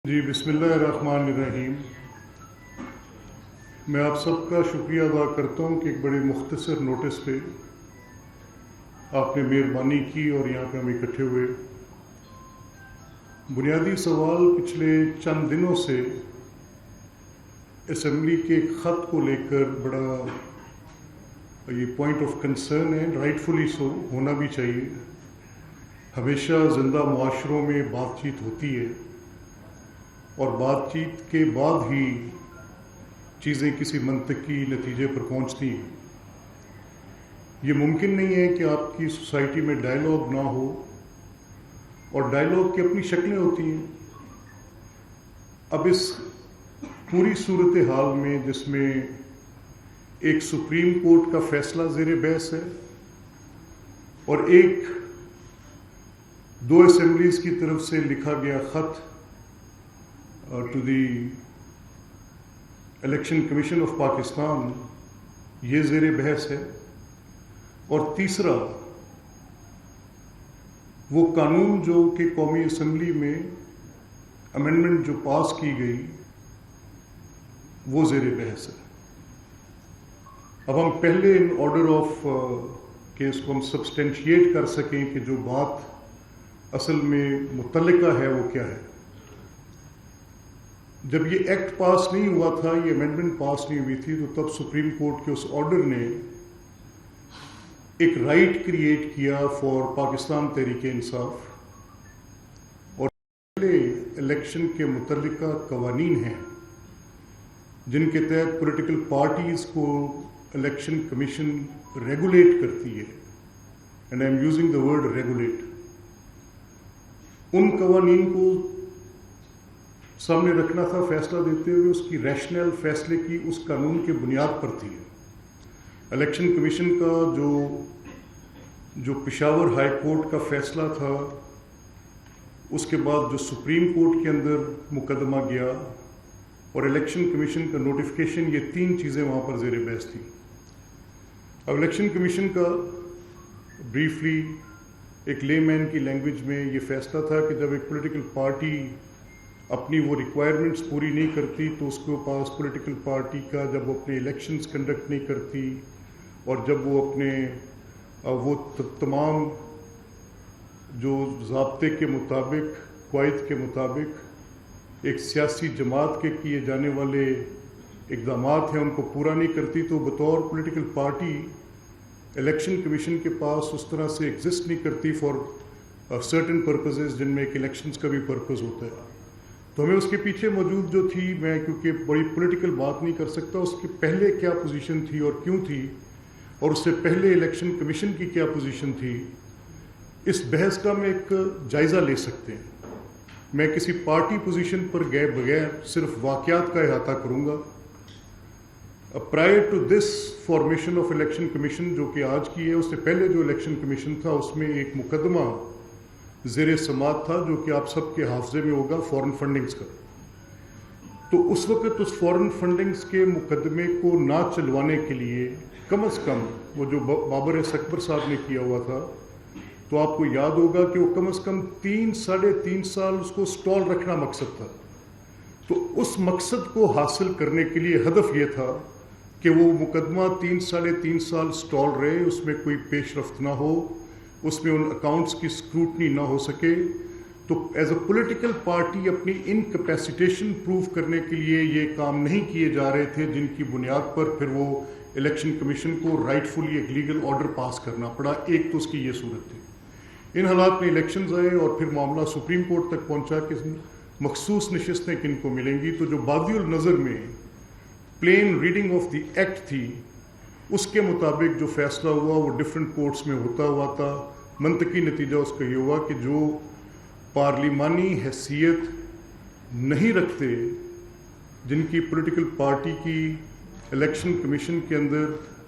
جی بسم اللہ الرحمن الرحیم. میں آپ سب کا شکریہ ادا کرتا ہوں کہ ایک بڑے مختصر نوٹس پہ آپ نے مہربانی کی اور یہاں پہ ہم اکٹھے ہوئے. بنیادی سوال پچھلے چند دنوں سے اسمبلی کے ایک خط کو لے کر بڑا یہ پوائنٹ آف کنسرن ہے. رائٹفلی سو ہونا بھی چاہیے. ہمیشہ زندہ معاشروں میں بات چیت ہوتی ہے اور بات چیت کے بعد ہی چیزیں کسی منطقی نتیجے پر پہنچتی ہیں. یہ ممکن نہیں ہے کہ آپ کی سوسائٹی میں ڈائلاگ نہ ہو، اور ڈائلاگ کی اپنی شکلیں ہوتی ہیں. اب اس پوری صورتحال میں جس میں ایک سپریم کورٹ کا فیصلہ زیر بحث ہے اور ایک دو اسمبلیز کی طرف سے لکھا گیا خط to the election commission of Pakistan, یہ زیر بحث ہے. اور تیسرا وہ قانون جو کہ قومی اسمبلی میں امینڈمنٹ جو پاس کی گئی وہ زیر بحث ہے. اب ہم پہلے ان آرڈر آف کہ اس کو ہم سبسٹینشیٹ کر سکیں کہ جو بات اصل میں متعلقہ ہے وہ کیا ہے. جب یہ ایکٹ پاس نہیں ہوا تھا، یہ امینڈمنٹ پاس نہیں ہوئی تھی، تو تب سپریم کورٹ کے اس آرڈر نے ایک رائٹ کریٹ کیا فار پاکستان تحریک انصاف، اور پہلے الیکشن کے متعلقہ قوانین ہیں جن کے تحت پولیٹیکل پارٹیز کو الیکشن کمیشن ریگولیٹ کرتی ہے. And I am using the word regulate. ان قوانین کو سامنے رکھنا تھا فیصلہ دیتے ہوئے. اس کی ریشنل فیصلے کی اس قانون کے بنیاد پر تھی. الیکشن کمیشن کا جو پشاور ہائی کورٹ کا فیصلہ تھا، اس کے بعد جو سپریم کورٹ کے اندر مقدمہ گیا اور الیکشن کمیشن کا نوٹیفیکیشن، یہ تین چیزیں وہاں پر زیر بحث تھیں. اب الیکشن کمیشن کا بریفلی ایک لے مین کی لینگویج میں یہ فیصلہ تھا کہ جب ایک پولیٹیکل پارٹی اپنی وہ ریکوائرمنٹس پوری نہیں کرتی تو اس کے پاس پولیٹیکل پارٹی کا، جب وہ اپنے الیکشنز کنڈکٹ نہیں کرتی اور جب وہ اپنے وہ تمام جو ضابطے کے مطابق، قواعد کے مطابق ایک سیاسی جماعت کے کیے جانے والے اقدامات ہیں ان کو پورا نہیں کرتی، تو بطور پولیٹیکل پارٹی الیکشن کمیشن کے پاس اس طرح سے ایگزسٹ نہیں کرتی فار سرٹن پرپزز جن میں ایک الیکشنز کا بھی پرپز ہوتا ہے. تو ہمیں اس کے پیچھے موجود جو تھی، میں کیونکہ بڑی پولیٹیکل بات نہیں کر سکتا، اس کے پہلے کیا پوزیشن تھی اور کیوں تھی، اور اس سے پہلے الیکشن کمیشن کی کیا پوزیشن تھی، اس بحث کا میں ایک جائزہ لے سکتے ہیں. میں کسی پارٹی پوزیشن پر گئے بغیر صرف واقعات کا احاطہ کروں گا. Prior to this formation of election commission جو کہ آج کی ہے، اس سے پہلے جو الیکشن کمیشن تھا اس میں ایک مقدمہ زیر سماعت تھا جو کہ آپ سب کے حافظے میں ہوگا، فورن فنڈنگز کا. تو اس وقت اس فورن فنڈنگز کے مقدمے کو نہ چلوانے کے لیے کم از کم وہ جو بابر اکبر صاحب نے کیا ہوا تھا، تو آپ کو یاد ہوگا کہ وہ کم از کم 3-3.5 سال اس کو سٹال رکھنا مقصد تھا. تو اس مقصد کو حاصل کرنے کے لیے ہدف یہ تھا کہ وہ مقدمہ 3-3.5 سال سٹال رہے، اس میں کوئی پیش رفت نہ ہو، اس میں ان اکاؤنٹس کی اسکروٹنی نہ ہو سکے. تو ایز اے پولیٹیکل پارٹی اپنی انکیپیسیٹیشن پروف کرنے کے لیے یہ کام نہیں کیے جا رہے تھے، جن کی بنیاد پر پھر وہ الیکشن کمیشن کو رائٹ فلی ایک لیگل آرڈر پاس کرنا پڑا. ایک تو اس کی یہ صورت تھی. ان حالات میں الیکشنز آئے اور پھر معاملہ سپریم کورٹ تک پہنچا کہ مخصوص نشستیں کن کو ملیں گی. تو جو بادی النظر میں plain reading of the act تھی، اس کے مطابق جو فیصلہ ہوا وہ ڈفرینٹ کورٹس میں ہوتا ہوا تھا. منطقی نتیجہ اس کا یہ ہوا کہ جو پارلیمانی حیثیت نہیں رکھتے، جن کی پولیٹیکل پارٹی کی الیکشن کمیشن کے اندر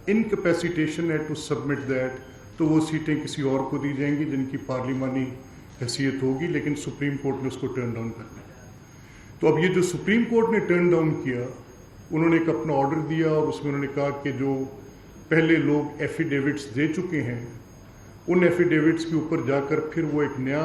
انکیپیسیٹیشن ہے ٹو سبمٹ دیٹ، تو وہ سیٹیں کسی اور کو دی جائیں گی جن کی پارلیمانی حیثیت ہوگی. لیکن سپریم کورٹ نے اس کو ٹرن ڈاؤن کر دیا. تو اب یہ جو سپریم کورٹ نے ٹرن ڈاؤن کیا، انہوں نے ایک اپنا آرڈر دیا اور اس میں انہوں نے کہا کہ جو پہلے لوگ ایفیڈیوٹس دے چکے ہیں، ان ایفیڈیوٹس کے اوپر جا کر پھر وہ ایک نیا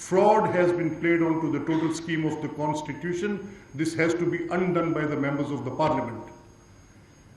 fraud has been played onto the total scheme of the constitution. This has to be undone by the members of the parliament.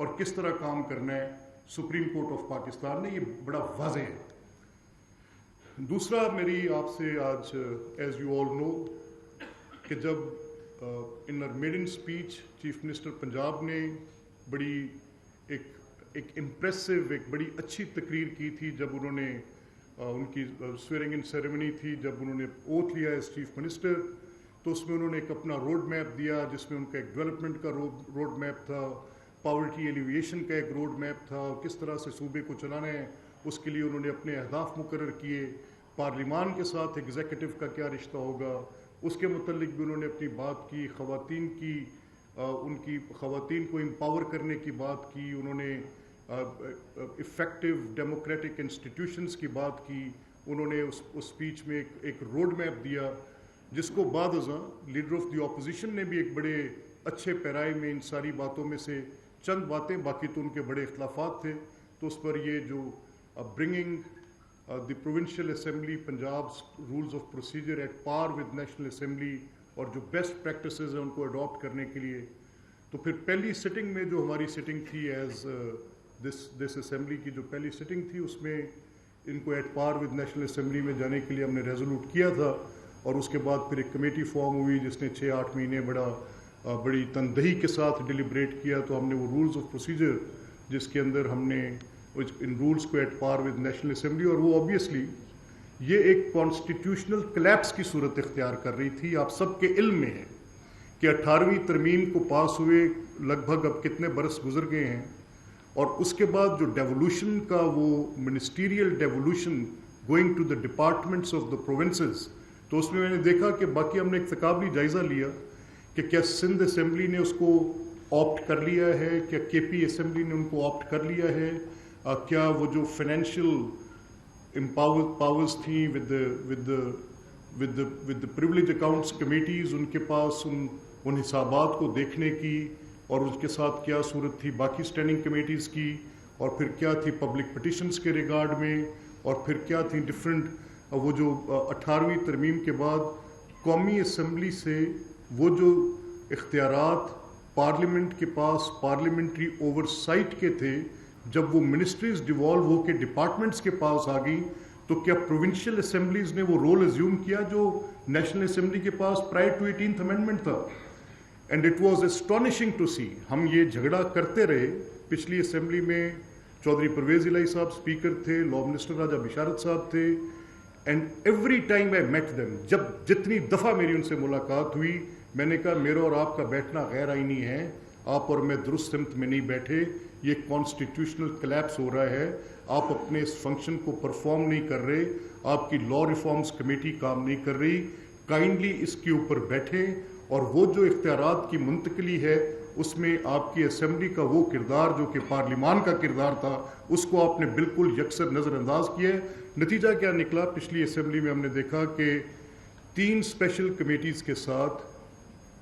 اور کس طرح کام کرنا ہے سپریم کورٹ آف پاکستان نے، یہ بڑا واضح ہے۔ دوسرا میری آپ سے آج ایز یو آل نو کہ جب in maiden speech chief minister Punjab نے بڑی ایک امپریسو ایک بڑی اچھی تقریر کی تھی، جب انہوں نے ان کی سویئرنگ ان سیریمنی تھی، جب انہوں نے اوتھ لیا ایز چیف منسٹر، تو اس میں انہوں نے ایک اپنا روڈ میپ دیا جس میں ان کا ایک ڈیولپمنٹ کا روڈ میپ تھا، پاورٹی ایلیویشن کا ایک روڈ میپ تھا، کس طرح سے صوبے کو چلانا ہے اس کے لیے انہوں نے اپنے اہداف مقرر کیے، پارلیمان کے ساتھ ایگزیکٹو کا کیا رشتہ ہوگا اس کے متعلق بھی انہوں نے اپنی بات کی، ان کی خواتین کو امپاور کرنے کی بات کی، انہوں نے افیکٹو ڈیموکریٹک انسٹیٹیوشنز کی بات کی، انہوں نے اس اسپیچ میں ایک روڈ میپ دیا جس کو بعد ازاں لیڈر آف دی اپوزیشن نے بھی ایک بڑے اچھے پیرائے میں ان ساری باتوں میں سے چند باتیں، باقی تو ان کے بڑے اختلافات تھے، تو اس پر یہ جو bringing the provincial assembly Punjab's rules of procedure at par with national assembly اور جو بیسٹ پریکٹسز ہیں ان کو اڈاپٹ کرنے کے لیے، تو پھر پہلی سٹنگ میں جو ہماری سٹنگ تھی ایز دس اسمبلی کی جو پہلی سٹنگ تھی اس میں ان کو at par with national assembly میں جانے کے لیے ہم نے ریزولوٹ کیا تھا، اور اس کے بعد پھر ایک کمیٹی فارم ہوئی جس نے 6-8 مہینے بڑی تندہی کے ساتھ ڈیلیبریٹ کیا، تو ہم نے وہ رولز آف پروسیجر جس کے اندر ہم نے ان رولز کو at par with national assembly, اور وہ آبویسلی یہ ایک کانسٹیٹیوشنل کلیپس کی صورت اختیار کر رہی تھی۔ آپ سب کے علم میں ہے کہ 18ویں ترمیم کو پاس ہوئے لگ بھگ اب کتنے برس گزر گئے ہیں، اور اس کے بعد جو ڈیولوشن کا وہ ministerial devolution going to the departments of the provinces, تو اس میں نے دیکھا کہ باقی ہم نے ایک تقابلی جائزہ لیا کہ کیا سندھ اسمبلی نے اس کو آپٹ کر لیا ہے، کیا کے پی اسمبلی نے ان کو آپٹ کر لیا ہے، کیا وہ جو فائنینشیل پاورز تھیں with the privilege accounts committees, ان کے پاس ان حسابات کو دیکھنے کی، اور اس کے ساتھ کیا صورت تھی باقی اسٹینڈنگ کمیٹیز کی، اور پھر کیا تھی پبلک پٹیشنز کے ریگارڈ میں، اور پھر کیا تھی ڈفرینٹ وہ جو 18ویں ترمیم کے بعد قومی اسمبلی سے وہ جو اختیارات پارلیمنٹ کے پاس پارلیمنٹری اوور سائٹ کے تھے، جب وہ منسٹریز ڈیوالو ہو کے ڈپارٹمنٹس کے پاس آ گئی، تو کیا پروونشل اسمبلیز نے وہ رول ایزیوم کیا جو نیشنل اسمبلی کے پاس پرائر ٹو 18th امینڈمنٹ تھا؟ And it was astonishing to see, ہم یہ جھگڑا کرتے رہے پچھلی اسمبلی میں، چودھری پرویز الہی صاحب اسپیکر تھے، لا منسٹر راجہ بشارت صاحب تھے، and every time I met them, جتنی دفعہ میری ان سے ملاقات ہوئی میں نے کہا میرا اور آپ کا بیٹھنا غیر آئینی ہے، آپ اور میں درست سمت میں نہیں بیٹھے، یہ کانسٹیٹیوشنل کلیپس ہو رہا ہے، آپ اپنے اس فنکشن کو پرفارم نہیں کر رہے، آپ کی لا ریفارمز کمیٹی کام نہیں کر رہی، کائنڈلی اس کے اوپر بیٹھیں، اور وہ جو اختیارات کی منتقلی ہے اس میں آپ کی اسمبلی کا وہ کردار جو کہ پارلیمان کا کردار تھا اس کو آپ نے بالکل یکسر نظر انداز کیا ہے۔ نتیجہ کیا نکلا؟ پچھلی اسمبلی میں ہم نے دیکھا کہ 3 اسپیشل کمیٹیز کے ساتھ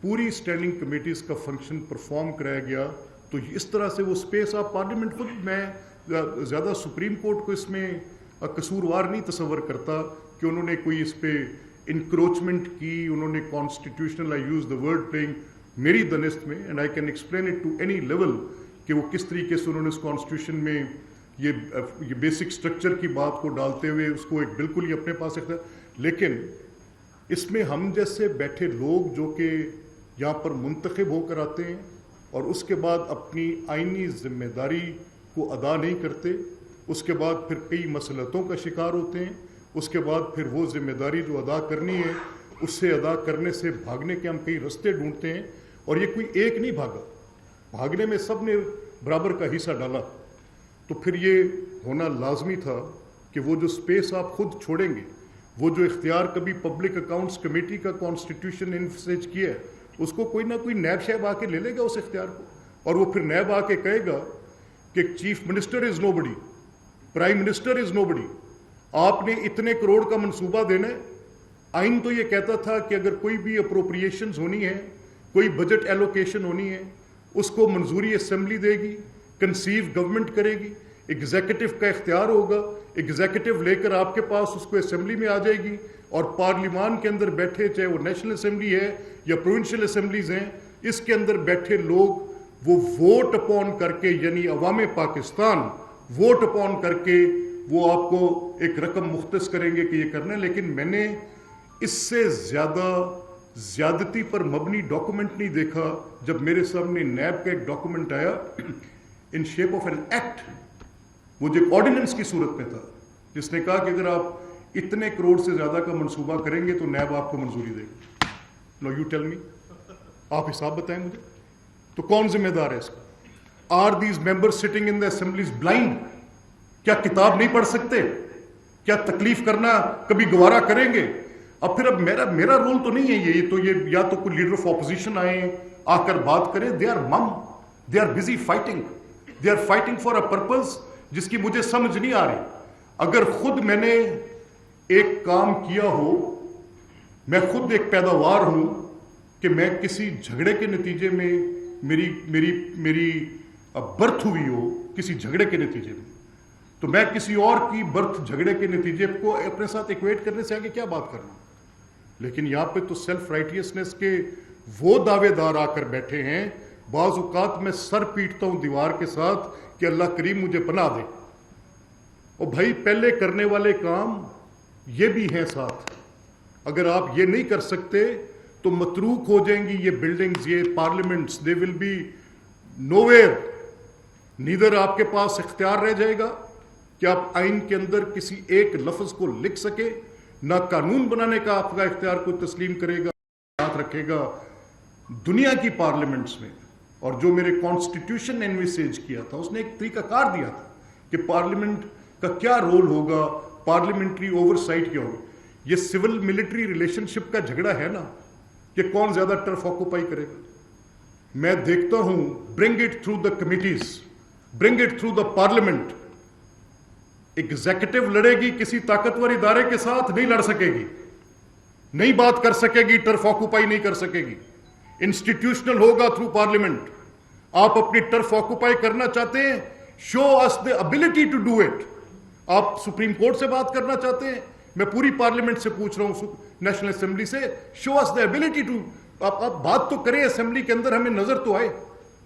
پوری اسٹینڈنگ کمیٹیز کا فنکشن پرفارم کرایا گیا، تو اس طرح سے وہ اسپیس آف پارلیمنٹ، خود میں زیادہ سپریم کورٹ کو اس میں قصوروار نہیں تصور کرتا کہ انہوں نے کوئی اس پہ انکروچمنٹ کی، انہوں نے constitutional, I use the word playing میری دنست میں، and I can explain it to any level کہ وہ کس طریقے سے انہوں نے اس کانسٹیٹیوشن میں یہ بیسک سٹرکچر کی بات کو ڈالتے ہوئے اس کو ایک بالکل ہی اپنے پاس اختیار، لیکن اس میں ہم جیسے بیٹھے لوگ جو کہ یہاں پر منتخب ہو کر آتے ہیں اور اس کے بعد اپنی آئینی ذمہ داری کو ادا نہیں کرتے، اس کے بعد پھر کئی مسئلتوں کا شکار ہوتے ہیں، اس کے بعد پھر وہ ذمہ داری جو ادا کرنی ہے اس سے ادا کرنے سے بھاگنے کے ہم کئی رستے ڈھونڈتے ہیں، اور یہ کوئی ایک نہیں بھاگا، بھاگنے میں سب نے برابر کا حصہ ڈالا، تو پھر یہ ہونا لازمی تھا کہ وہ جو سپیس آپ خود چھوڑیں گے، وہ جو اختیار کبھی پبلک اکاؤنٹس کمیٹی کا کانسٹیٹیوشن انفسیج کیا ہے، اس کو کوئی نہ کوئی نیب شیب آ کے لے لے گا اس اختیار کو، اور وہ پھر نیب آ کے کہے گا کہ chief minister is nobody, prime minister is nobody, آپ نے اتنے کروڑ کا منصوبہ دینا ہے۔ آئین تو یہ کہتا تھا کہ اگر کوئی بھی اپروپریشنز ہونی ہے، کوئی بجٹ ایلوکیشن ہونی ہے، اس کو منظوری اسمبلی دے گی، کنسیو گورنمنٹ کرے گی، ایگزیکٹو کا اختیار ہوگا، ایگزیکٹو لے کر آپ کے پاس اس کو اسمبلی میں آ جائے گی، اور پارلیمان کے اندر بیٹھے، چاہے وہ نیشنل اسمبلی ہے یا پروونشل اسمبلیز ہیں، اس کے اندر بیٹھے لوگ وہ ووٹ اپون کر کے، یعنی عوام پاکستان ووٹ اپون کر کے وہ آپ کو ایک رقم مختص کریں گے کہ یہ کرنا ہے. لیکن میں نے اس سے زیادہ زیادتی پر مبنی ڈاکومنٹ نہیں دیکھا جب میرے سامنے نیب کا ایک ڈاکومنٹ آیا in shape of an act. وہ جو آرڈیننس کی صورت میں تھا، جس نے کہا کہ اگر آپ اتنے کروڑ سے زیادہ کا منصوبہ کریں گے تو نیب آپ کو منظوری دے گی. نو یو ٹیل می، آپ حساب بتائیں مجھے، تو کون ذمہ دار ہے اس کا؟ Are these member sitting in the assemblies blind? کیا کتاب نہیں پڑھ سکتے؟ کیا تکلیف کرنا کبھی گوارا کریں گے؟ اب پھر میرا رول تو نہیں ہے یہ یا تو کوئی لیڈر آف اپوزیشن آئیں آ کر بات کریں. They are um, they are busy fighting, they are fighting for a purpose جس کی مجھے سمجھ نہیں آ رہی. اگر خود میں نے ایک کام کیا ہو، میں خود ایک پیداوار ہوں کہ میں کسی جھگڑے کے نتیجے میں میری برتھ ہوئی ہو کسی جھگڑے کے نتیجے میں، تو میں کسی اور کی برتھ جھگڑے کے نتیجے کو اپنے ساتھ ایکویٹ کرنے سے آگے کیا بات کرنا. لیکن یہاں پہ تو سیلف رائٹیسنس کے وہ دعوے دار آ کر بیٹھے ہیں. بعض اوقات میں سر پیٹتا ہوں دیوار کے ساتھ کہ اللہ کریم مجھے پناہ دے. اور بھائی پہلے کرنے والے کام یہ بھی ہیں ساتھ. اگر آپ یہ نہیں کر سکتے تو متروک ہو جائیں گی یہ بلڈنگز، یہ parliaments. They will be nowhere. Neither آپ کے پاس اختیار رہ جائے گا کہ آپ آئین کے اندر کسی ایک لفظ کو لکھ سکے، نہ قانون بنانے کا آپ کا اختیار کوئی تسلیم کرے گا، ہاتھ رکھے گا. دنیا کی پارلیمنٹس میں، اور جو میرے کانسٹیٹیوشن نے انویسیج کیا تھا، اس نے ایک طریقہ کار دیا تھا کہ پارلیمنٹ کا کیا رول ہوگا، پارلیمنٹری اوور سائٹ کیا ہوگی. یہ سول ملٹری ریلیشن شپ کا جھگڑا ہے نا کہ کون زیادہ ٹرف آکوپائی کرے گا. میں دیکھتا ہوں bring it through the committees, bring it through the parliament. Executive لڑے گی کسی طاقتور ادارے کے ساتھ، نہیں لڑ سکے گی، نہیں بات کر سکے گی، ٹرف آکوپائی نہیں کر سکے گی. انسٹیٹیوشنل ہوگا تھرو پارلیمنٹ. آپ اپنی ٹرف آکوپائی کرنا چاہتے ہیں، شو اس the ability to do it. آپ سپریم کورٹ سے بات کرنا چاہتے ہیں، میں پوری پارلیمنٹ سے پوچھ رہا ہوں، نیشنل اسمبلی سے، شو اس the ability to. آپ بات تو کریں اسمبلی کے اندر، ہمیں نظر تو آئے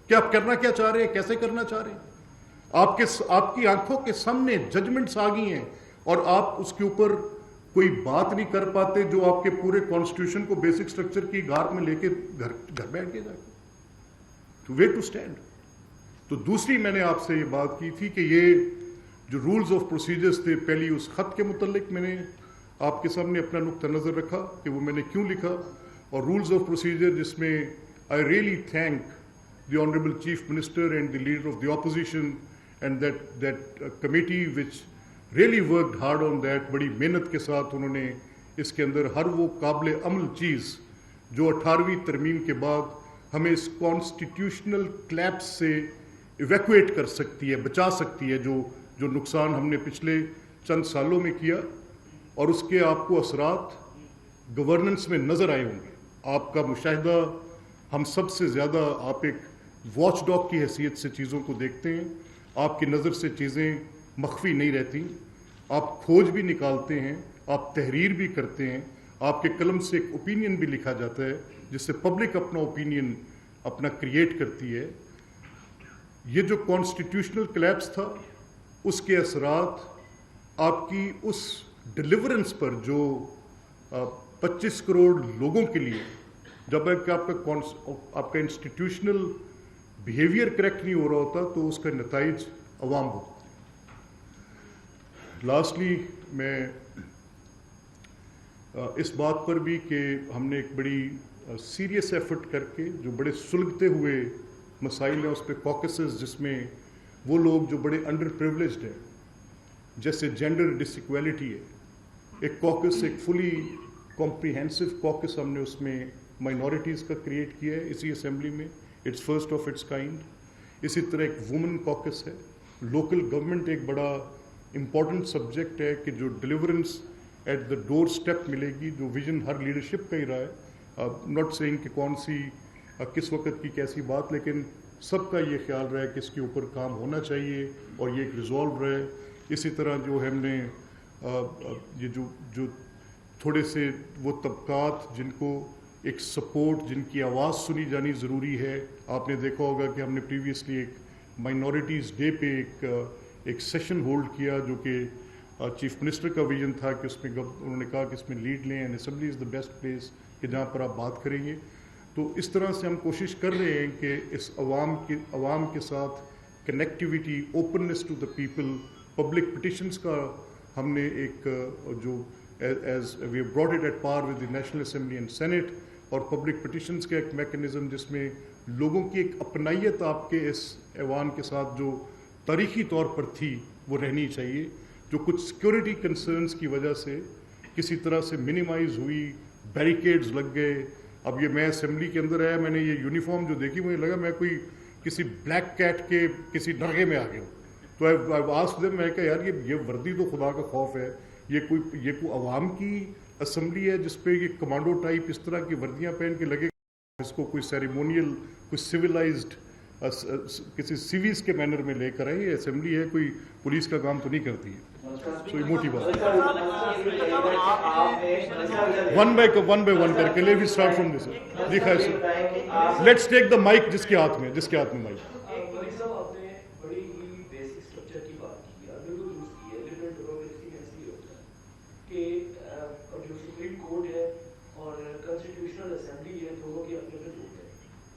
کہ آپ کرنا کیا چاہ رہے ہیں، کیسے کرنا چاہ رہے ہیں. آپ کی آنکھوں کے سامنے ججمنٹس آ گئی ہیں اور آپ اس کے اوپر کوئی بات نہیں کر پاتے جو آپ کے پورے کانسٹیٹیوشن کو بیسک سٹرکچر کی گار میں لے کے گھر بیٹھ کے جائے. تو وے ٹو اسٹینڈ. تو دوسری میں نے آپ سے یہ بات کی تھی کہ یہ جو رولز آف پروسیجرز تھے، پہلی اس خط کے متعلق میں نے آپ کے سامنے اپنا نقطہ نظر رکھا کہ وہ میں نے کیوں لکھا. اور رولز آف پروسیجر جس میں I really thank the honourable chief minister and the leader of the opposition and that committee which really worked hard on that. بڑی محنت کے ساتھ انہوں نے اس کے اندر ہر وہ قابل عمل چیز جو 18ویں ترمیم کے بعد ہمیں اس کانسٹیٹیوشنل کلیپس سے ایویکویٹ کر سکتی ہے، بچا سکتی ہے، جو نقصان ہم نے پچھلے چند سالوں میں کیا. اور اس کے آپ کو اثرات گورننس میں نظر آئے ہوں گے. آپ کا مشاہدہ ہم سب سے زیادہ، آپ ایک واچ ڈاگ کی حیثیت سے چیزوں کو دیکھتے ہیں. آپ کی نظر سے چیزیں مخفی نہیں رہتی، آپ کھوج بھی نکالتے ہیں، آپ تحریر بھی کرتے ہیں، آپ کے قلم سے ایک اوپینین بھی لکھا جاتا ہے جس سے پبلک اپنا اوپینین اپنا کریٹ کرتی ہے. یہ جو کانسٹیٹیوشنل کلیپس تھا، اس کے اثرات آپ کی اس ڈیلیورنس پر جو 25 کروڑ لوگوں کے لیے، جب آپ کا انسٹیٹیوشنل بیہیویئر کریکٹ نہیں ہو رہا ہوتا تو اس کا نتائج عوام ہوتے. لاسٹلی میں اس بات پر بھی کہ ہم نے ایک بڑی سیریس ایفرٹ کر کے جو بڑے سلگتے ہوئے مسائل ہیں اس پہ کوکسز، جس میں وہ لوگ جو بڑے انڈر پریولیجڈ ہیں، جیسے جینڈر ڈس ایکویلٹی ہے، ایک کوکس، ایک فلی کمپریہنسو کوکس ہم نے اس میں مائنورٹیز کا کریٹ کیا ہے اسی اسمبلی میں. It's first of its kind. اسی طرح ایک وومن کوکس ہے. لوکل گورنمنٹ ایک بڑا امپورٹنٹ سبجیکٹ ہے کہ جو deliverance at the doorstep ملے گی، جو ویژن ہر لیڈرشپ کا ہی رہا ہے. ناٹ سیئنگ کہ کون سی کس وقت کی کیسی بات، لیکن سب کا یہ خیال رہا ہے کہ اس کے اوپر کام ہونا چاہیے اور یہ ایک ریزالو رہے. اسی طرح جو ہم نے یہ جو تھوڑے سے وہ طبقات جن کو ایک سپورٹ، جن کی آواز سنی جانی ضروری ہے. آپ نے دیکھا ہوگا کہ ہم نے پریویسلی ایک مائنورٹیز ڈے پہ ایک سیشن ہولڈ کیا جو کہ چیف منسٹر کا ویژن تھا کہ اس میں انہوں نے کہا کہ اس میں لیڈ لیں، and assembly is the best place کہ جہاں پر آپ بات کریں گے. تو اس طرح سے ہم کوشش کر رہے ہیں کہ اس عوام کے ساتھ connectivity, openness to the people, public petitions کا ہم نے ایک جو as we have brought it at par with the national assembly and senate, اور پبلک پٹیشنز کا ایک میکنزم جس میں لوگوں کی ایک اپنائیت آپ کے اس ایوان کے ساتھ جو تاریخی طور پر تھی وہ رہنی چاہیے، جو کچھ سیکورٹی کنسرنز کی وجہ سے کسی طرح سے منیمائز ہوئی، بیریکیڈز لگ گئے. اب یہ میں اسمبلی کے اندر آیا، میں نے یہ یونیفارم جو دیکھی مجھے لگا میں کوئی کسی بلیک کیٹ کے کسی ڈرگے میں آ گیا ہوں. تو آئی آسکڈ دیم، میں کہا یار یہ وردی تو خدا کا خوف ہے، یہ کوئی عوام کی اسمبلی ہے جس پہ یہ کمانڈو ٹائپ اس طرح کی وردیاں پہن کے لگے، اس کو کوئی سیریمونیل، کوئی سویلائزڈ کسی سیویز کے مینر میں لے کر آئے. یہ اسمبلی ہے، کوئی پولیس کا کام تو نہیں کرتی ہے. سو یہ موٹی بات ون بائی ون کر کے لے وی اسٹارٹ فرام دس. جی خیر سر، لیٹس ٹیک دا مائک جس کے ہاتھ میں مائک.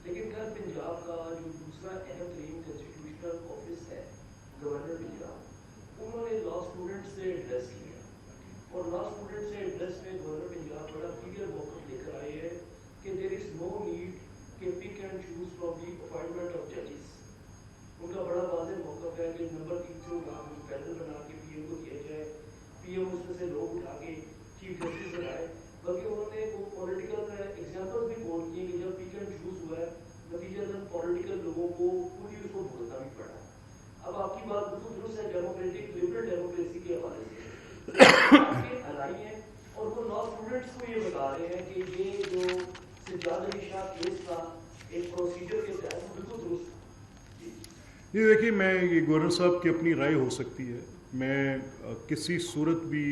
لیکن کل پنجاب کا جو دوسرا اہم ترین کنسٹیٹیوشنل آفس ہے گورنر پنجاب، انہوں نے لا اسٹوڈنٹ سے ایڈریس کیا، اور لا اسٹوڈنٹ سے ایڈریس میں گورنر پنجاب بڑا کلیئر موقف لے کر آئے ہیں کہ دیر از نو نیڈ کہ pick and choose from the appointment of ججز. ان کا بڑا واضح موقف ہے کہ نمبر 3 سے اٹھا کے پیدل بنا کے پی ایم کو دیا جائے، پی ایم اس میں سے لوگ اٹھا کے چیف جسٹس بنائے. بلکہ انہوں نے وہ پولیٹیکل ایگزامپل بھی کوٹ کیے کہ جب پک اینڈ چوز ہوا ہے نتیجہ پولیٹیکل لوگوں کو پوری اس کو بھولنا بھی پڑا. اب آپ کی بات بالکل درست ہے، ڈیموکریٹک لبرل ڈیموکریسی کے حوالے سے آپ کے الائی ہیں، اور وہ لا اسٹوڈنٹس کو یہ بتا رہے ہیں کہ یہ جو سجاد علی شاہ کیس تھا ایک پروسیجر کے تحت بالکل درست تھا. یہ دیکھیے، میں یہ گورنر صاحب کی اپنی رائے ہو سکتی ہے، میں کسی صورت بھی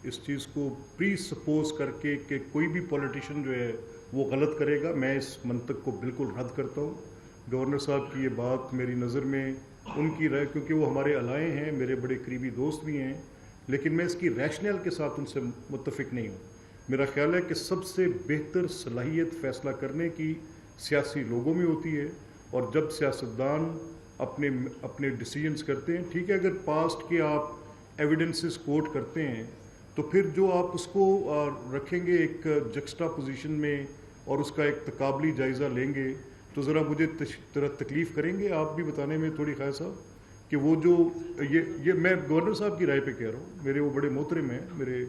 اس چیز کو پری سپوز کر کے کہ کوئی بھی پولیٹیشین جو ہے وہ غلط کرے گا، میں اس منطق کو بالکل رد کرتا ہوں. گورنر صاحب کی یہ بات میری نظر میں ان کی رائے، کیونکہ وہ ہمارے الائے ہیں، میرے بڑے قریبی دوست بھی ہیں، لیکن میں اس کی ریشنل کے ساتھ ان سے متفق نہیں ہوں. میرا خیال ہے کہ سب سے بہتر صلاحیت فیصلہ کرنے کی سیاسی لوگوں میں ہوتی ہے، اور جب سیاستدان اپنے ڈیسیجنز کرتے ہیں، ٹھیک ہے، اگر پاسٹ کے آپ ایویڈنسز کوٹ کرتے ہیں تو پھر جو آپ اس کو رکھیں گے ایک جکسٹا پوزیشن میں اور اس کا ایک تقابلی جائزہ لیں گے، تو ذرا مجھے تکلیف کریں گے آپ بھی بتانے میں تھوڑی خیر صاحب کہ وہ جو یہ میں گورنر صاحب کی رائے پہ کہہ رہا ہوں، میرے وہ بڑے محترم ہیں میرے،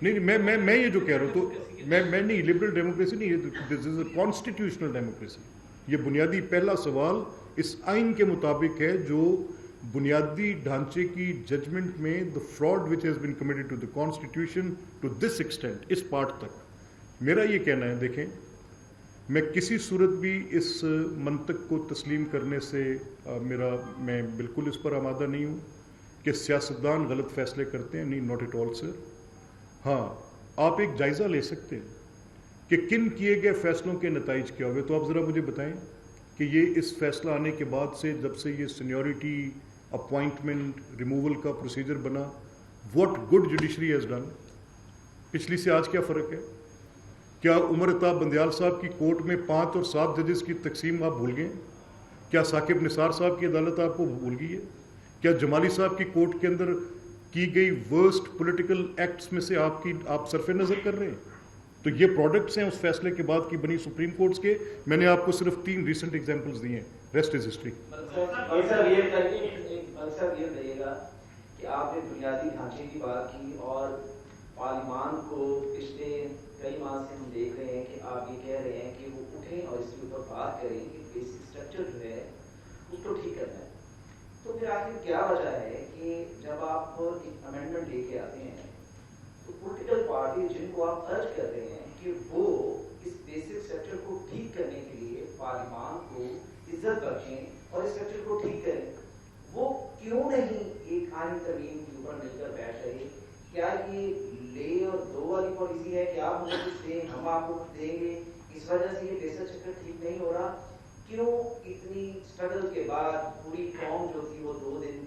نہیں میں یہ جو کہہ رہا ہوں تو میں نہیں، لبرل ڈیموکریسی نہیں، دس از اے کانسٹیٹیوشنل ڈیموکریسی. یہ بنیادی پہلا سوال اس آئین کے مطابق ہے جو بنیادی ڈھانچے کی ججمنٹ میں the fraud which has been committed to the constitution to this extent، اس پارٹ تک میرا یہ کہنا ہے. دیکھیں، میں کسی صورت بھی اس منطق کو تسلیم کرنے سے میں بالکل اس پر آمادہ نہیں ہوں کہ سیاستدان غلط فیصلے کرتے ہیں، نہیں، ناٹ ایٹ آل سر. ہاں، آپ ایک جائزہ لے سکتے ہیں کہ کن کیے گئے فیصلوں کے نتائج کیا ہوئے. تو آپ ذرا مجھے بتائیں کہ یہ اس فیصلہ آنے کے بعد سے جب سے یہ سینیورٹی، اپوائنٹمنٹ، ریموول کا پروسیجر بنا، what good judiciary has done. پچھلی سے آج کیا فرق ہے؟ کیا عمر عطا بندیال صاحب کی کورٹ میں 5 اور 7 ججز کی تقسیم آپ بھول گئے؟ کیا ثاقب نثار صاحب کی عدالت آپ کو بھول گئی ہے؟ کیا جمالی صاحب کی کورٹ کے اندر کی گئی ورسٹ پولیٹیکل ایکٹس میں سے آپ صرف نظر کر رہے ہیں؟ تو یہ پروڈکٹس ہیں اس فیصلے کے بعد کی بنی سپریم کورٹس کے. میں نے آپ کو صرف 3 ریسنٹ ایگزامپلز دیے ہیں، ریسٹ از ہسٹری. مقصد یہ کہیے گا کہ آپ نے بنیادی ڈھانچے کی بات کی، اور پارلیمان کو پچھلے کئی ماہ سے ہم دیکھ رہے ہیں کہ آپ یہ کہہ رہے ہیں کہ وہ اٹھیں اور اس کے اوپر بات کریں کہ بیسک اسٹرکچر جو ہے اس کو ٹھیک کرنا ہے. تو پھر آخر کیا وجہ ہے کہ جب آپ ایک امینڈمنٹ لے کے آتے ہیں تو پولیٹیکل پارٹی جن کو آپ ارج کر رہے ہیں کہ وہ اس بیسک اسٹرکچر کو ٹھیک کرنے کے لیے پارلیمان کو عزت بخشیں اور اس اسٹرکچر کو ٹھیک کریں، وہ کیوں نہیں ایک آئین ترمیم کے اوپر مل کر بیٹھ رہے؟ کیا یہ لے اور دو والی پالیسی ہے کہ آپ مجھے کچھ دیں ہم آپ کو دیں گے. اس وجہ سے یہ پیسہ چکر ٹھیک نہیں ہو رہا. کیوں اتنی اسٹرگل کے بعد پوری قوم جو تھی وہ 2 دن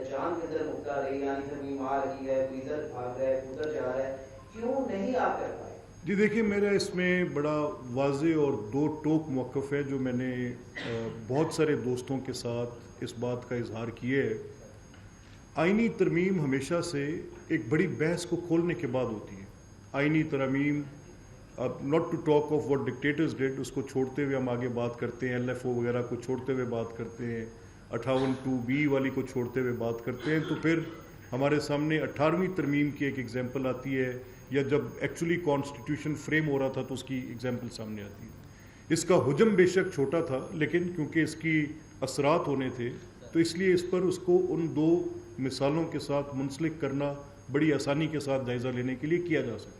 جان کے اندر مبتلا رہی, یعنی ترمیم آ رہی ہے, کوئی ادھر بھاگ رہا ہے, ادھر جا رہا ہے, کیوں نہیں آپ کر پائے؟ جی دیکھیے, میرا اس میں بڑا واضح اور 2 ٹوک موقف ہے جو میں نے بہت سارے دوستوں کے ساتھ اس بات کا اظہار کیا ہے. آئینی ترمیم ہمیشہ سے ایک بڑی بحث کو کھولنے کے بعد ہوتی ہے. آئینی ترمیم, اب not to talk of what dictators did, اس کو چھوڑتے ہوئے ہم آگے بات کرتے ہیں, LFO وغیرہ کو چھوڑتے ہوئے بات کرتے ہیں, 58(2)B والی کو چھوڑتے ہوئے بات کرتے ہیں, تو پھر ہمارے سامنے 18ویں ترمیم کی ایک ایگزامپل آتی ہے, یا جب ایکچولی کانسٹیٹیوشن فریم ہو رہا تھا تو اس کی ایگزامپل سامنے آتی ہے. اس کا حجم بے شک چھوٹا تھا, لیکن کیونکہ اس کی اثرات ہونے تھے تو اس لیے اس پر اس کو ان 2 مثالوں کے ساتھ منسلک کرنا بڑی آسانی کے ساتھ جائزہ لینے کے لیے کیا جا سکتا.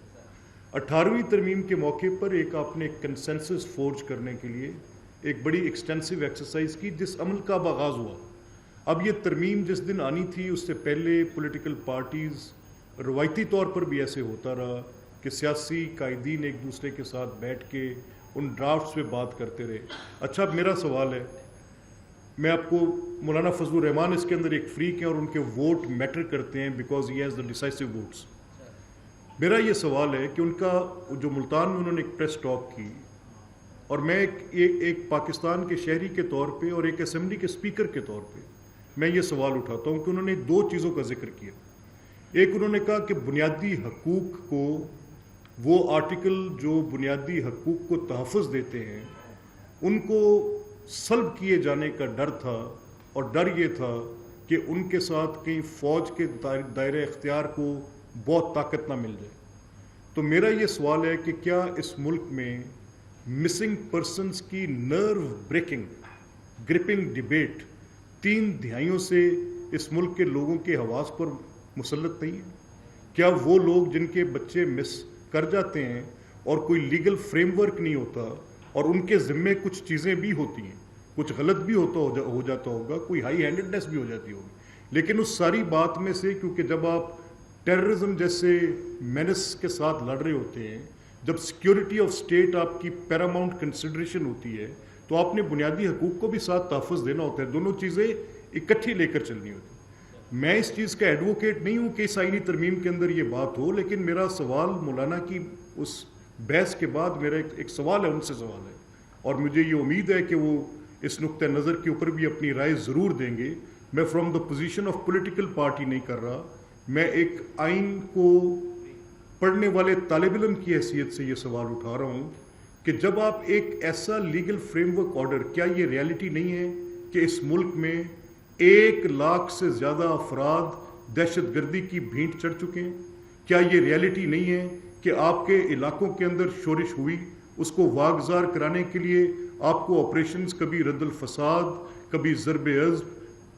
18ویں ترمیم کے موقع پر ایک آپ نے کنسنسس فورج کرنے کے لیے ایک بڑی ایکسٹینسو ایکسرسائز کی, جس عمل کا آغاز ہوا. اب یہ ترمیم جس دن آنی تھی اس سے پہلے پولیٹیکل پارٹیز, روایتی طور پر بھی ایسے ہوتا رہا کہ سیاسی قائدین ایک دوسرے کے ساتھ بیٹھ کے ان ڈرافٹس پہ بات کرتے رہے. اچھا, اب میرا سوال ہے, میں آپ کو, مولانا فضل الرحمان اس کے اندر ایک فریق ہیں اور ان کے ووٹ میٹر کرتے ہیں because he has the ڈیسائسو votes. میرا یہ سوال ہے کہ ان کا جو ملتان میں انہوں نے ایک پریس ٹاک کی, اور میں ایک پاکستان کے شہری کے طور پہ اور ایک اسمبلی کے اسپیکر کے طور پہ میں یہ سوال اٹھاتا ہوں کہ انہوں نے 2 چیزوں کا ذکر کیا. ایک, انہوں نے کہا کہ بنیادی حقوق کو, وہ آرٹیکل جو بنیادی حقوق کو تحفظ دیتے ہیں, ان کو سلب کیے جانے کا ڈر تھا, اور ڈر یہ تھا کہ ان کے ساتھ کہیں فوج کے دائرہ اختیار کو بہت طاقت نہ مل جائے. تو میرا یہ سوال ہے کہ کیا اس ملک میں مسنگ پرسنز کی نرو بریکنگ گرپنگ ڈیبیٹ 3 دہائیوں سے اس ملک کے لوگوں کے حواس پر مسلط نہیں ہے؟ کیا وہ لوگ جن کے بچے مس کر جاتے ہیں اور کوئی لیگل فریم ورک نہیں ہوتا, اور ان کے ذمے کچھ چیزیں بھی ہوتی ہیں, کچھ غلط بھی ہو جاتا ہوگا, کوئی ہائی ہینڈڈنیس بھی ہو جاتی ہوگی, لیکن اس ساری بات میں سے, کیونکہ جب آپ ٹیررزم جیسے مینس کے ساتھ لڑ رہے ہوتے ہیں, جب سیکیورٹی آف اسٹیٹ آپ کی پیراماؤنٹ کنسیڈریشن ہوتی ہے, تو آپ نے بنیادی حقوق کو بھی ساتھ تحفظ دینا ہوتا ہے. دونوں چیزیں اکٹھی لے کر چلنی ہوتی. میں اس چیز کا ایڈوکیٹ نہیں ہوں کہ اس آئینی ترمیم کے اندر یہ بات ہو, لیکن میرا سوال مولانا کی اس بحث کے بعد میرا ایک سوال ہے, ان سے سوال ہے, اور مجھے یہ امید ہے کہ وہ اس نقطہ نظر کے اوپر بھی اپنی رائے ضرور دیں گے. میں from the position of political party نہیں کر رہا, میں ایک آئین کو پڑھنے والے طالب علم کی حیثیت سے یہ سوال اٹھا رہا ہوں کہ جب آپ ایک ایسا لیگل فریم ورک آرڈر, کیا یہ ریالٹی نہیں ہے کہ اس ملک میں 1 لاکھ سے زیادہ افراد دہشت گردی کی بھینٹ چڑھ چکے ہیں؟ کیا یہ ریالٹی نہیں ہے کہ آپ کے علاقوں کے اندر شورش ہوئی, اس کو واگزار کرانے کے لیے آپ کو آپریشنز, کبھی رد الفساد, کبھی ضرب عزم,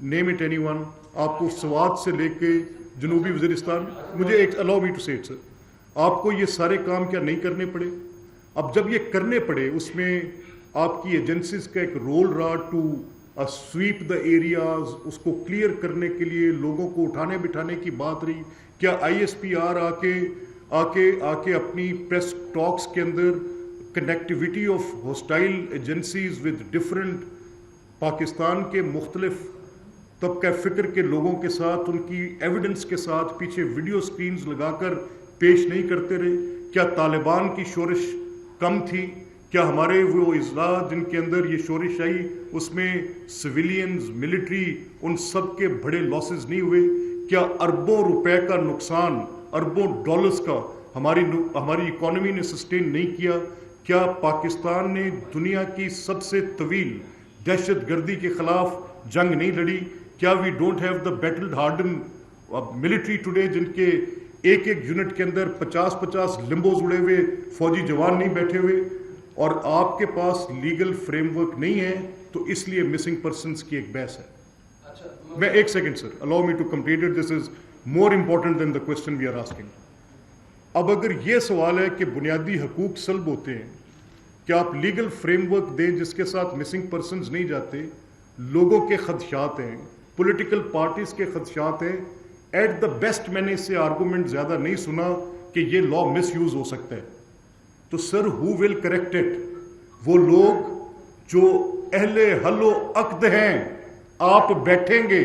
نیم اٹ اینی ون, آپ کو سوات سے لے کے جنوبی وزیرستان, مجھے ایک الاؤ می ٹو سے اٹ سر, آپ کو یہ سارے کام کیا نہیں کرنے پڑے؟ اب جب یہ کرنے پڑے, اس میں آپ کی ایجنسیز کا ایک رول رہا ٹو سویپ دا ایریاز, اس کو کلیئر کرنے کے لیے لوگوں کو اٹھانے بٹھانے کی بات رہی. کیا ISPR آ کے اپنی پریس ٹاکس کے اندر connectivity of hostile agencies with different Pakistan کے مختلف طبقہ فکر کے لوگوں کے ساتھ, ان کی ایویڈنس کے ساتھ پیچھے ویڈیو سکرینز لگا کر پیش نہیں کرتے رہے؟ کیا طالبان کی شورش کم تھی؟ کیا ہمارے وہ اضلاع جن کے اندر یہ شورش آئی اس میں سویلینز, ملٹری, ان سب کے بڑے لاسز نہیں ہوئے؟ کیا اربوں روپے کا نقصان, اربوں ڈالرز کا ہماری اکانومی نے سسٹین نہیں کیا؟ کیا پاکستان نے دنیا کی سب سے طویل دہشت گردی کے خلاف جنگ نہیں لڑی؟ کیا we don't have the battle hardened military today, جن کے ایک یونٹ کے اندر 50 لمبوز اڑے ہوئے فوجی جوان نہیں بیٹھے ہوئے؟ اور آپ کے پاس لیگل فریم ورک نہیں ہے, تو اس لیے مسنگ پرسنز کی ایک بحث ہے. میں ایک second sir, allow me to complete it, this is more important than the question we are asking. اب اگر یہ سوال ہے کہ بنیادی حقوق سلب ہوتے ہیں, کیا آپ لیگل فریم ورک دیں جس کے ساتھ مسنگ پرسنز نہیں جاتے؟ لوگوں کے خدشات ہیں, پولیٹیکل پارٹیز کے خدشات ہیں. ایٹ دا بیسٹ میں نے اس سے آرگومنٹ زیادہ نہیں سنا کہ یہ لا مس یوز ہو سکتا ہے. تو سر ہو ول کریکٹ اٹ؟ وہ لوگ جو اہل حل و عقد ہیں. آپ بیٹھیں گے,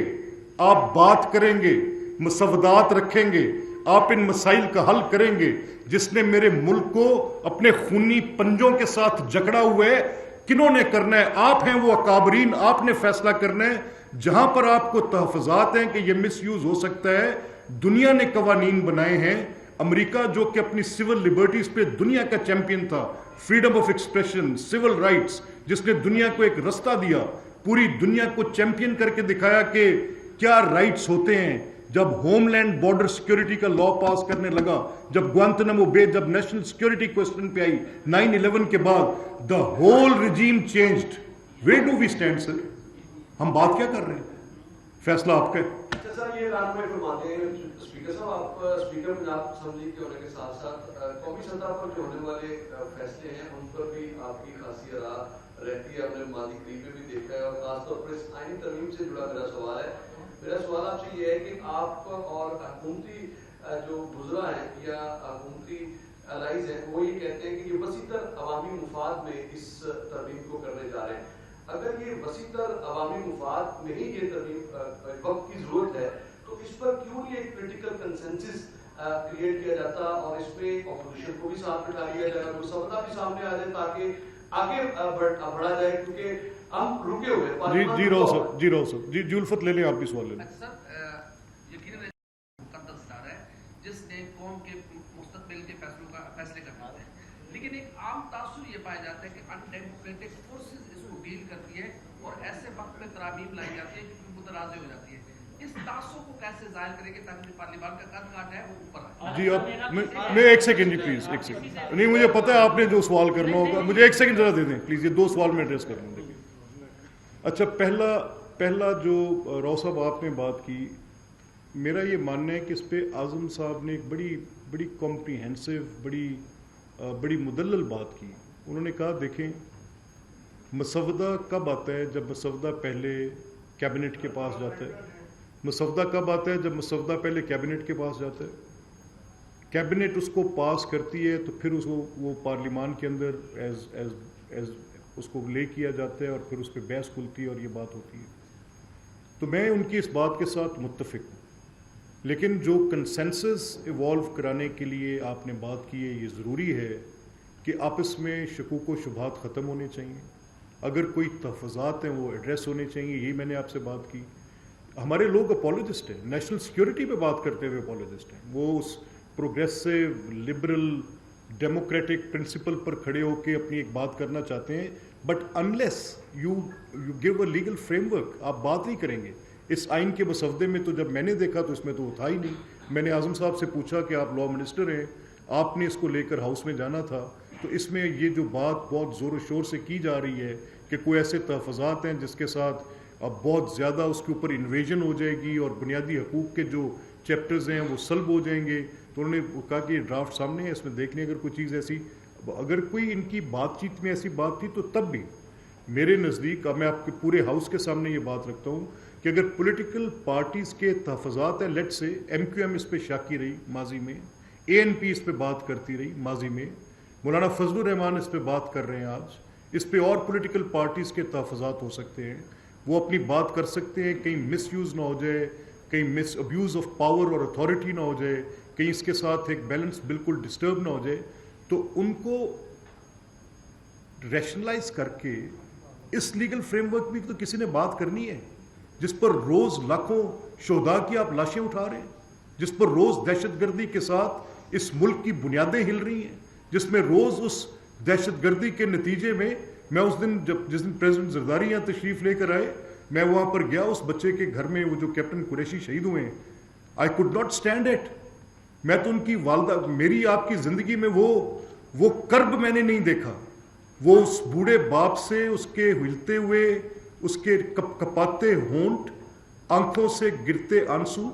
آپ بات کریں گے, مسودات رکھیں گے, آپ ان مسائل کا حل کریں گے. جس نے میرے ملک کو اپنے خونی پنجوں کے ساتھ جکڑا ہوا ہے, کنہوں نے کرنا ہے؟ آپ ہیں وہ اکابرین, آپ نے فیصلہ کرنا ہے. جہاں پر آپ کو تحفظات ہیں کہ یہ مس یوز ہو سکتا ہے, دنیا نے قوانین بنائے ہیں. امریکہ جو کہ اپنی سول لبرٹیز پہ دنیا کا چیمپئن تھا, freedom of expression, civil rights, جس نے دنیا کو ایک رستہ دیا, پوری دنیا کو چیمپئن کر کے دکھایا کہ کیا رائٹس ہوتے ہیں. جب ہوم لینڈ بارڈر سیکیورٹی کا لا پاس کرنے لگا, جب گوانتنامو بے, جب نیشنل سیکیورٹی کوسچن پہ آئی 9/11 کے بعد, the whole regime changed. Where do we stand, sir? ہم بات کیا کر رہے ہیں؟ فیصلہ آپ کا ہے. اچھا سر, یہ رہنمائی فرماتے ہیں اسپیکر صاحب, آپ اسپیکر پنجاب اسمبلی کے ہونے کے ساتھ ساتھ قومی سطح پر جو ہونے والے فیصلے ہیں ان پر بھی آپ کی خاصی راہ رہتی ہے. ہم نے ماضی قریب میں بھی دیکھا ہے, اور خاص طور پر اس آئینی ترمیم سے جڑا میرا سوال ہے. میرا سوال آپ سے یہ ہے کہ آپ اور حکومتی جو وزراء ہیں یا حکومتی الائز ہیں, وہ یہ کہتے ہیں کہ یہ وسیع تر عوامی مفاد میں اس ترمیم کو کرنے جا رہے ہیں. اگر یہ وسیع تر عوامی مفاد میں ہی یہ ترمیم وقت کی ضرورت ہے, تو اس پر کیوں نہیں ایک پولیٹیکل کنسنسس کریٹ کیا جاتا, اور اس میں اپوزیشن کو بھی ساتھ بٹھا لیا جائے, مسودہ بھی سامنے آ جائے تاکہ آگے بڑھا جائے, کیونکہ ہم رکے ہوئے. جی راؤ صاحب, جی الفت لے لیں, آپ بھی سوال لے لیں. سر یقیناً مقدس ادارہ ہے جس نے قوم کے مستقبل کے فیصلوں کا فیصلے کرنا ہے, لیکن ایک عام تاثر یہ پایا جاتا ہے کہ ان ڈیموکریٹک فورسز اس کو ڈیل کرتی ہے, اور ایسے وقت میں ترامیم لائی جاتی ہے کہ متنازع ہو جاتی ہے. اس تاثر کو کیسے ظاہر کریں گے تاکہ پارلیمان کا قد کاٹ ہے وہ اوپر آئے؟ جی آپ, میں ایک سیکنڈ, جی پلیز ایک سیکنڈ. نہیں, مجھے پتہ ہے آپ نے جو سوال کرنا ہوگا, مجھے ایک سیکنڈ ذرا دے دیں پلیز, یہ 2 سوال میں ایڈریس کر لوں. دیکھیے, اچھا پہلا جو راؤ صاحب آپ نے بات کی, میرا یہ ماننا ہے کہ اس پہ اعظم صاحب نے ایک بڑی کمپریہنسو, بڑی مدلل بات کی. انہوں نے کہا دیکھیں, مسودہ کب آتا ہے؟ جب مسودہ پہلے کیبنٹ کے پاس جاتا ہے. مسودہ کب آتا ہے؟ جب مسودہ پہلے کیبنٹ کے پاس جاتا ہے, کیبنٹ اس کو پاس کرتی ہے, تو پھر اس کو وہ پارلیمان کے اندر ایز اس کو لے کیا جاتا ہے, اور پھر اس پہ بحث کھلتی ہے اور یہ بات ہوتی ہے. تو میں ان کی اس بات کے ساتھ متفق ہوں, لیکن جو کنسنسس ایوالو کرانے کے لیے آپ نے بات کی ہے, یہ ضروری ہے کہ آپس میں شکوک و شبہات ختم ہونے چاہیے. اگر کوئی تحفظات ہیں وہ ایڈریس ہونے چاہیے, یہی میں نے آپ سے بات کی. ہمارے لوگ اپولوجسٹ ہیں, نیشنل سیکیورٹی پہ بات کرتے ہوئے اپولوجسٹ ہیں. وہ اس پروگریسو لبرل ڈیموکریٹک پرنسپل پر کھڑے ہو کے اپنی ایک بات کرنا چاہتے ہیں, but unless you give a legal frame work, آپ بات نہیں کریں گے. اس آئین کے مسودے میں تو جب میں نے دیکھا تو اس میں تو وہ تھا ہی نہیں. میں نے اعظم صاحب سے پوچھا کہ آپ لا منسٹر ہیں, آپ نے اس کو لے کر ہاؤس میں جانا تھا, تو اس میں یہ جو بات بہت زور و شور سے کی جا رہی ہے کہ کوئی ایسے تحفظات ہیں جس کے ساتھ اب بہت زیادہ اس کے اوپر انویژن ہو جائے گی, اور بنیادی حقوق کے جو چیپٹرز ہیں وہ سلب ہو جائیں گے. تو انہوں نے کہا کہ یہ ڈرافٹ سامنے ہے, اس میں دیکھ لیں اگر کوئی چیز ایسی, اگر کوئی ان کی بات چیت میں ایسی بات تھی, تو تب بھی میرے نزدیک, اب میں آپ کے پورے ہاؤس کے سامنے یہ بات رکھتا ہوں کہ اگر پولیٹیکل پارٹیز کے تحفظات ہیں, لیٹ سے ایم کیو ایم اس پہ شاکی رہی ماضی میں, اے این پی اس پہ بات کرتی رہی ماضی میں, مولانا فضل الرحمان اس پہ بات کر رہے ہیں آج, اس پہ اور پولیٹیکل پارٹیز کے تحفظات ہو سکتے ہیں, وہ اپنی بات کر سکتے ہیں, کہیں مس یوز نہ ہو جائے, کہیں مس ابیوز آف پاور اور اتھارٹی نہ ہو جائے, کہیں اس کے ساتھ ایک بیلنس بالکل ڈسٹرب نہ ہو جائے. تو ان کو ریشنلائز کر کے اس لیگل فریم ورک بھی تو کسی نے بات کرنی ہے, جس پر روز لاکھوں شہداء کی آپ لاشیں اٹھا رہے ہیں, جس پر روز دہشت گردی کے ساتھ اس ملک کی بنیادیں ہل رہی ہیں, جس میں روز اس دہشت گردی کے نتیجے میں, میں اس دن جس دن پریزیڈنٹ زرداری یہاں تشریف لے کر آئے, میں وہاں پر گیا, اس بچے کے گھر میں, وہ جو کیپٹن قریشی شہید ہوئے ہیں, I could not stand it. میں تو ان کی والدہ, میری آپ کی زندگی میں وہ کرب میں نے نہیں دیکھا. وہ اس بوڑھے باپ سے, اس کے ہلتے ہوئے, اس کے کپاتے ہونٹ, آنکھوں سے گرتے آنسو,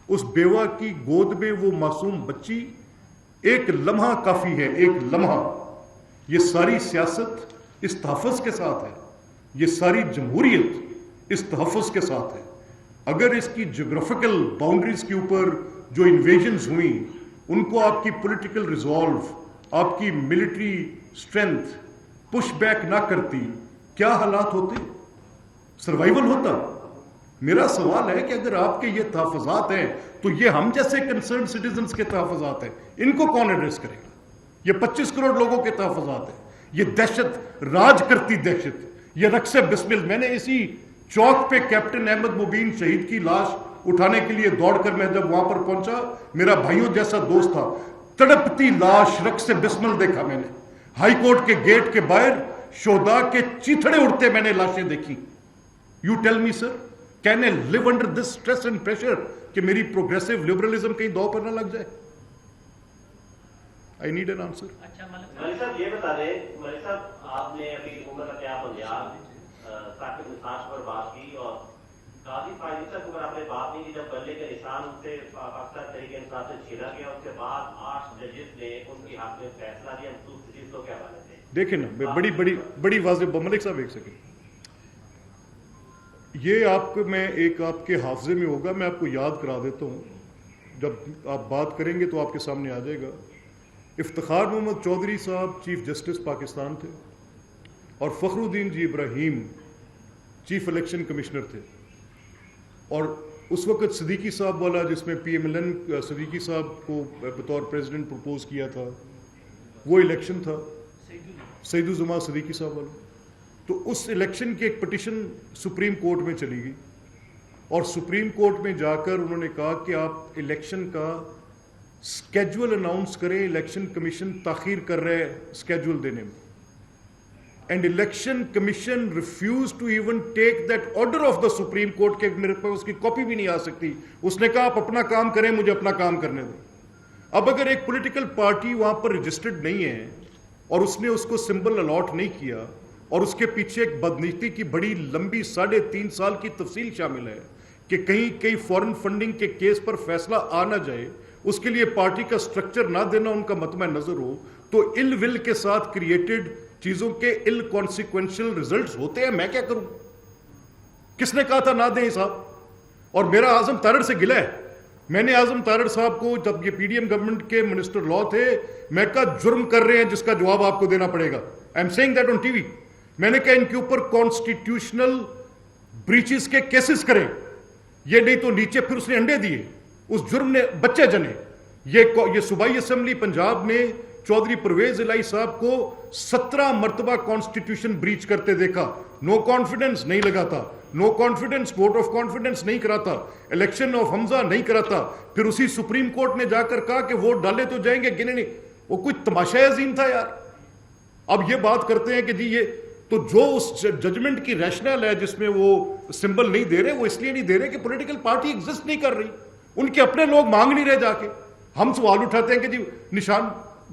اس بیوہ کی گود میں وہ معصوم بچی, ایک لمحہ کافی ہے, ایک لمحہ. یہ ساری سیاست اس تحفظ کے ساتھ ہے, یہ ساری جمہوریت اس تحفظ کے ساتھ ہے. اگر اس کی جغرافیکل باؤنڈریز کے اوپر جو انویژنز ہوئیں, ان کو آپ کی پولیٹیکل ریزالو, آپ کی ملٹری اسٹرینتھ پش بیک نہ کرتی, کیا حالات ہوتے؟ سروائیول ہوتا. میرا سوال ہے کہ اگر آپ کے یہ تحفظات ہیں تو یہ ہم جیسے کنسرن سٹیزنز کے تحفظات ہیں, ان کو کون ایڈریس کرے گا؟ یہ 25 کروڑ لوگوں کے تحفظات ہیں, یہ دہشت, راج کرتی دہشت, یہ رقص بسمل. میں نے اسی چوک پہ کیپٹن احمد مبین شہید کی لاش اٹھانے کے لیے دوڑ کر میں جب وہاں پر پہنچا, میرا بھائیوں جیسا دوست تھا, تڑپتی لاش رقص بسمل دیکھا میں نے. ہائی کورٹ کے گیٹ کے باہر شہداء کے چیتھڑے اڑتے میں نے لاشیں دیکھی. You tell me sir, can I live under this stress and pressure کہ میری پروگریسو لبرلزم کہیں دو پر نہ لگ جائے؟ I need an answer. اچھا ملک صاحب یہ بتا دیں, ملک صاحب آپ نے ابھی حکومت کا قیام بندیال ثاقب نثار پر بات کی, اور قاضی فائز عیسیٰ کے اوپر آپ نے بات نہیں کی جب بلے کے نشان سے پاکستان تحریک انصاف سے چھینا گیا. اس کے بعد 8 ججز نے ان کی حق میں فیصلہ دیا. مخصوص چیز کو کیا حوالے سے دیکھیں نا, بڑی واضح. ملک صاحب ایک سیکنڈ, یہ آپ کو میں ایک آپ کے حافظے میں ہوگا, میں آپ کو یاد کرا دیتا ہوں, جب آپ بات کریں گے تو آپ کے سامنے آ جائے گا. افتخار محمد چودھری صاحب چیف جسٹس پاکستان تھے, اور Fakhruddin G Ebrahim chief election commissioner تھے, اور اس وقت صدیقی صاحب والا جس میں P M L N Siddiqui صاحب کو بطور پریزیڈنٹ پرپوز کیا تھا, وہ الیکشن تھا سعید الزما صدیقی صاحب والا. تو اس الیکشن کی ایک پٹیشن سپریم کورٹ میں چلی گئی, اور سپریم کورٹ میں جا کر انہوں نے کہا کہ آپ الیکشن کا اسکیجول اناؤنس کریں, الیکشن کمیشن تاخیر کر رہے اسکیجول دینے میں. And election commission refuse to even take that order of the supreme court کہ میرے پاس اس کی کاپی بھی نہیں آ سکتی. اس نے کہا آپ اپنا کام کریں, مجھے اپنا کام کرنے دیں. اب اگر ایک پولیٹیکل پارٹی وہاں پر رجسٹرڈ نہیں ہے اور اس نے اس کو سمبل الاٹ نہیں کیا, اور اس کے پیچھے ایک بدنیتی کی بڑی لمبی 3.5 سال کی تفصیل شامل ہے کہ کہیں فورن فنڈنگ کے کیس پر فیصلہ آ نہ جائے, اس کے لیے پارٹی کا سٹرکچر نہ دینا ان کا مطمع نظر ہو, تو ال ول کے ساتھ کریٹڈ چیزوں کے ال کانسیکوینشل ریزلٹس ہوتے ہیں. میں کیا کروں؟ کس نے کہا تھا نہ دیں صاحب؟ اور میرا اعظم تارڑ سے گلہ ہے. میں نے اعظم تارڑ صاحب کو جب یہ پی ڈی ایم گورنمنٹ کے منسٹر لا تھے, میں کہا جرم کر رہے ہیں جس کا جواب آپ کو دینا پڑے گا. I am saying that on TV. میں نے کہا ان کے اوپر کانسٹیٹیوشنل بریچز کے کیسز کریں, یہ نہیں تو نیچے پھر اس نے انڈے دیے, اس جرم نے بچے جنے. یہ صوبائی اسمبلی پنجاب نے چودھری پرویز الہی صاحب کو 17 مرتبہ کانسٹیٹیوشن بریچ کرتے دیکھا. نو کانفیڈنس نہیں لگاتا, no confidence vote of confidence نہیں کراتا, الیکشن آف حمزہ نہیں کراتا. پھر اسی سپریم کورٹ نے جا کر کہا کہ ووٹ ڈالے تو جائیں گے, گنے نہیں. وہ کوئی تماشا عظیم تھا یار. اب یہ بات کرتے ہیں کہ جی یہ تو جو اس ججمنٹ کی ریشنل ہے جس میں وہ سمبل نہیں دے رہے, وہ اس لیے نہیں دے رہے کہ پولیٹیکل پارٹی ایگزسٹ نہیں کر رہی, ان کے اپنے لوگ مانگ نہیں رہے جا کے. ہم سوال اٹھاتے ہیں کہ جی نشان,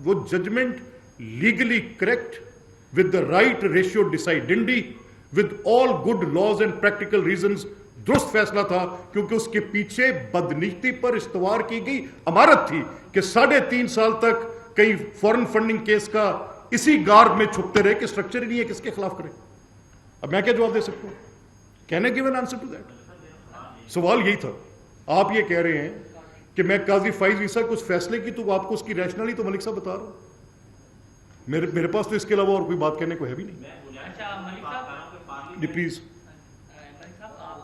وہ judgement legally correct with the right ratio decidendi with all good laws and practical reasons, درست فیصلہ تھا, کیونکہ اس کے پیچھے بدنیتی پر استوار کی گئی عمارت تھی کہ 3.5 سال تک کئی فورن فنڈنگ کیس کا اسی گارب میں چھپتے رہے کہ سٹرکچر ہی نہیں ہے, کس کے خلاف کرے. اب میں کیا جواب دے سکتا ہوں؟ Can I give an answer to that? سوال یہی تھا. آپ یہ کہہ رہے ہیں کہ میں قاضی فائز عیسیٰ کو اس فیصلے کی, تو آپ کو اس کی ریشنلی تو ملک صاحب بتا رہا ہوں. میرے پاس تو اس کے علاوہ اور کوئی بات کہنے کو ہے بھی نہیں. اچھا ملک صاحب, جی پلیز. ملک صاحب آپ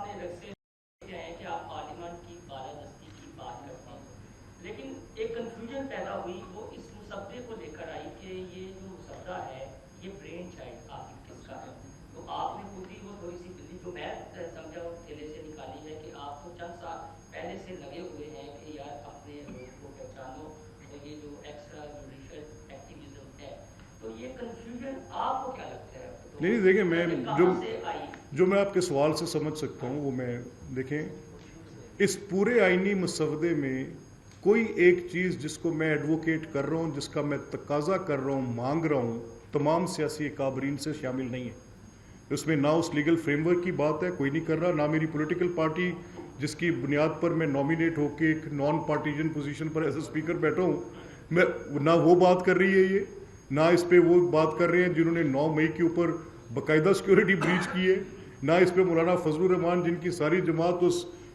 نے کیا ہے کہ آپ پارلیمان کی بالادستی کی بات کرتے ہیں, لیکن ایک کنفیوژن پیدا ہوئی وہ اس مسودے کو لے کر آئی کہ یہ جو مسودہ ہے یہ برین چائلڈ آپ کس کا ہے. تو آپ نے خود ہی وہ تھوڑی سی بلی جو میں سمجھا وہ تھیلے سے نکالی ہے کہ آپ کو چند سال پہلے سے لگے ہوئے ہیں کہ یار اپنے لوگ کو پہچانو, تو یہ جو ایکسٹرا جوڈیشل ایکٹیویزم ہے, تو یہ کنفیوژن آپ کو کیا لگتا ہے؟ نہیں دیکھیں, میں جو میں آپ کے سوال سے سمجھ سکتا ہوں وہ میں دیکھیں, اس پورے آئینی مسودے میں کوئی ایک چیز جس کو میں ایڈوکیٹ کر رہا ہوں, جس کا میں تقاضا کر رہا ہوں, مانگ رہا ہوں, تمام سیاسی اکابرین سے شامل نہیں ہے. اس میں نہ اس لیگل فریم ورک کی بات ہے, کوئی نہیں کر رہا, نہ میری پولیٹیکل پارٹی جس کی بنیاد پر میں نامینیٹ ہو کے ایک نان پارٹیجن پوزیشن پر ایز اے اسپیکر بیٹھا ہوں, میں نہ وہ بات کر رہی ہے یہ, نہ اس پہ وہ بات کر رہے ہیں جنہوں نے 9 مئی کے اوپر باقاعدہ سیکورٹی بریچ کی ہے, نہ اس پہ مولانا فضل الرحمان جن کی ساری جماعت اس